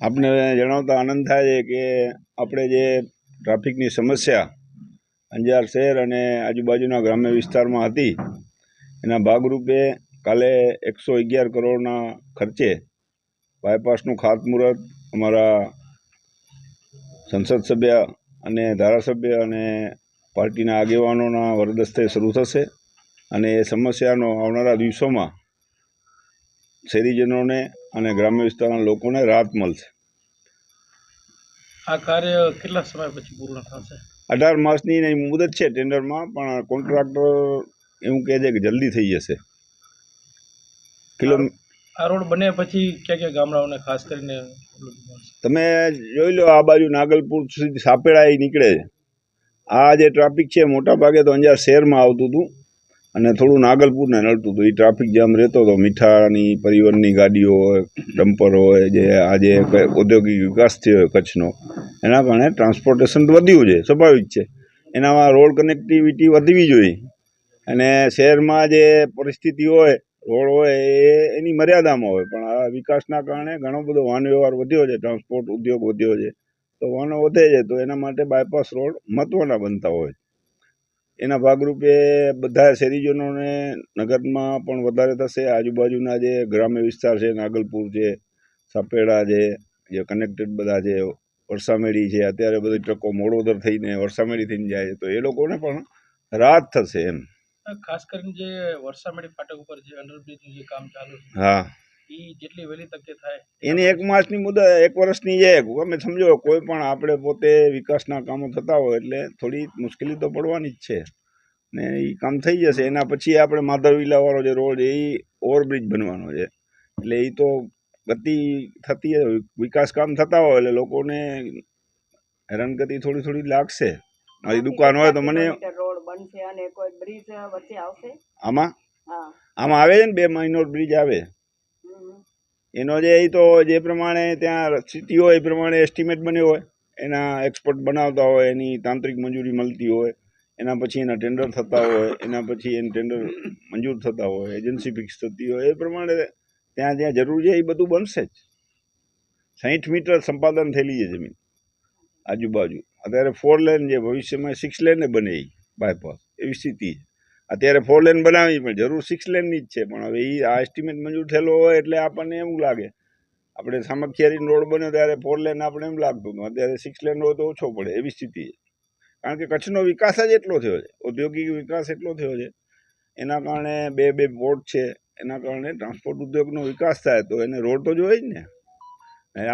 આપને જણાવતા આનંદ થાય છે કે આપણે જે ટ્રાફિકની સમસ્યા અંજાર શહેર અને આજુબાજુના ગ્રામ્ય વિસ્તારમાં હતી એના ભાગરૂપે કાલે 111 કરોડના ખર્ચે બાયપાસનું ખાતમુહૂર્ત અમારા સંસદ સભ્ય અને ધારાસભ્ય અને પાર્ટીના આગેવાનોના વરદસ્તે શરૂ થશે અને એ સમસ્યાનો આવનારા દિવસોમાં શહેરીજનોને અને ગ્રામ્ય વિસ્તારના લોકોને રાહત મળશે। આ કાર્ય કેટલા સમય પછી પૂર્ણ થશે? 18 માસની મુદત છે ટેન્ડરમાં, પણ કોન્ટ્રાક્ટર એવું કહે છે કે જલ્દી થઈ જશે। આ રોડ બન્યા પછી ક્યાં ક્યાં ગામડાઓને ખાસ કરીને તમે જોઈ લો, આ બાજુ નાગલપુર સુધી સાપેડા નીકળે છે। આ જે ટ્રાફિક છે મોટા ભાગે તો અંજાર શહેરમાં આવતું હતું અને થોડું નાગલપુરને નડતું હતું। એ ટ્રાફિક જામ રહેતો હતો। મીઠાની પરિવહનની ગાડીઓ હોય, ડમ્પર હોય, જે આજે ઔદ્યોગિક વિકાસ થયો કચ્છનો, એના કારણે ટ્રાન્સપોર્ટેશન વધ્યું છે, સ્વાભાવિક છે। એનામાં રોડ કનેક્ટિવિટી વધવી જોઈએ અને શહેરમાં જે પરિસ્થિતિ હોય, રોડ હોય એ એની મર્યાદામાં હોય, પણ આ વિકાસના કારણે ઘણો બધો વાહન વ્યવહાર વધ્યો છે, ટ્રાન્સપોર્ટ ઉદ્યોગ વધ્યો છે, તો વાહનો વધે છે તો એના માટે બાયપાસ રોડ મહત્ત્વના બનતા હોય। એના ભાગરૂપે બધા શહેરીજનોને નગરમાં પણ વધારે થશે। આજુબાજુના જે ગ્રામ્ય વિસ્તાર છે, નાગલપુર છે, સાપેડા છે, જે કનેક્ટેડ બધા છે, વરસામેડી છે, અત્યારે બધી ટ્રકો મોડોદર થઈને વરસામેડી થઈને જાય છે, તો એ લોકોને પણ રાહત થશે એમ। ખાસ કરીને જે વરસામેડી ફાટક ઉપર જે અંડરબ્રિજનું જે કામ ચાલુ છે, હા, એ જેટલી વહેલી તકે થાય એની 1 માસની મુદત, 1 વર્ષની છે। તમે સમજો, કોઈ પણ આપણે પોતે વિકાસના કામો થતા હોય એટલે થોડી મુશ્કેલી તો પડવાની જ છે ને એ કામ થઈ જશે। એના પછી આપણે માધવવિલાવાળો જે રોડ છે એ ઓવરબ્રિજ બનવાનો છે, એટલે એ તો ગતિ થતી હોય, વિકાસ કામ થતા હોય એટલે લોકોને હેરાનગતિ થોડી થોડી લાગશે। મારી દુકાન હોય તો મને રોડ બનશે અને કોઈ બ્રિજ વચ્ચે આવશે આમાં આવે છે ને, 2 માઇનોર બ્રિજ આવે। એનો જે એ તો જે પ્રમાણે ત્યાં સ્થિતિ હોય એ પ્રમાણે એસ્ટિમેટ બન્યો હોય, એના એક્સપર્ટ બનાવતા હોય, એની તાંત્રિક મંજૂરી મળતી હોય, એના પછી એના ટેન્ડર થતા હોય, એના પછી એને ટેન્ડર મંજૂર થતા હોય, એજન્સી ફિક્સ થતી હોય, એ પ્રમાણે ત્યાં જ્યાં જરૂર છે એ બધું બનશે જ। 60 મીટર સંપાદન થયેલી છે જમીન આજુબાજુ। અત્યારે 4 લેન, જે ભવિષ્યમાં 6 લેને બને એ બાયપાસ, એવી સ્થિતિ છે। અત્યારે 4 લેન બનાવી, પણ જરૂર 6 લેનની જ છે, પણ હવે એ આ એસ્ટિમેટ મંજૂર થયેલો હોય એટલે આપણને એવું લાગે। આપણે સામખિયારી રોડ બન્યો ત્યારે 4 લેન આપણે એમ લાગતું હતું, અત્યારે 6 લેન હોય તો ઓછો પડે, એવી સ્થિતિ છે। કારણ કે કચ્છનો વિકાસ જ એટલો થયો છે, ઔદ્યોગિક વિકાસ એટલો થયો છે, એના કારણે બે પોર્ટ છે, એના કારણે ટ્રાન્સપોર્ટ ઉદ્યોગનો વિકાસ થાય તો એને રોડ તો જોઈએ જ ને।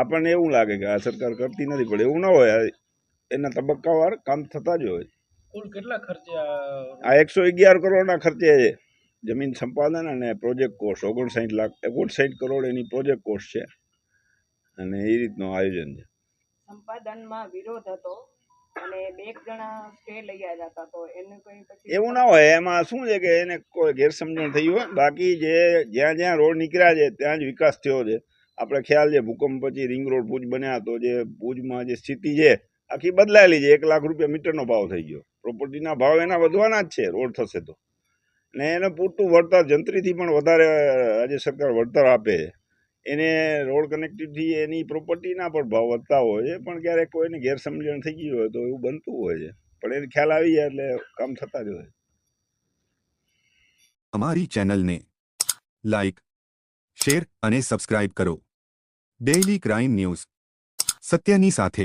આપણને એવું લાગે કે આ સરકાર કરતી નથી, પણ એવું ના હોય, એના તબક્કાવાર કામ થતા જ હોય। કુલ કેટલા ખર્ચે આ 111 કરોડના ખર્ચે છે જમીન સંપાદન અને પ્રોજેક્ટ કોસ્ટ 59 કરોડ એની પ્રોજેક્ટ કોસ્ટ છે અને એ રીતનું આયોજન છે। સંપાદનમાં વિરોધ હતો અને 2 જણા સ્ટે લઈ આવ્યા હતા, તો એને કોઈ પછી એવું ના હોય, એમાં શું છે કે એને કોઈ ગેરસમજણ થઈ હોય, બાકી જે જ્યાં જ્યાં રોડ નીકળ્યા છે ત્યાં જ વિકાસ થયો છે। આપણે ખ્યાલ છે ભૂકંપ પછી રિંગ રોડ ભુજ બન્યા તો જે ભુજમાં જે સ્થિતિ છે આખી બદલાયેલી છે। 1 લાખ રૂપિયા મીટરનો ભાવ થઈ ગયો, પ્રોપર્ટીના ભાવ એના વધવાના જ છે રોડ થશે તો, ને એને પૂરતું વળતર જંત્રીથી પણ વધારે રાજ્ય સરકાર વળતર આપે છે। એને રોડ કનેક્ટિવિટી એની પ્રોપર્ટીના પણ ભાવ વધતા હોય છે, પણ ક્યારેક કોઈને ગેરસમજણ થઈ ગઈ હોય તો એવું બનતું હોય છે, પણ એને ખ્યાલ આવી જાય એટલે કામ થતા જ હોય। અમારી ચેનલને લાઈક, શેર અને સબસ્ક્રાઇબ કરો। ડેઇલી ક્રાઇમ ન્યૂઝ, સત્યની સાથે।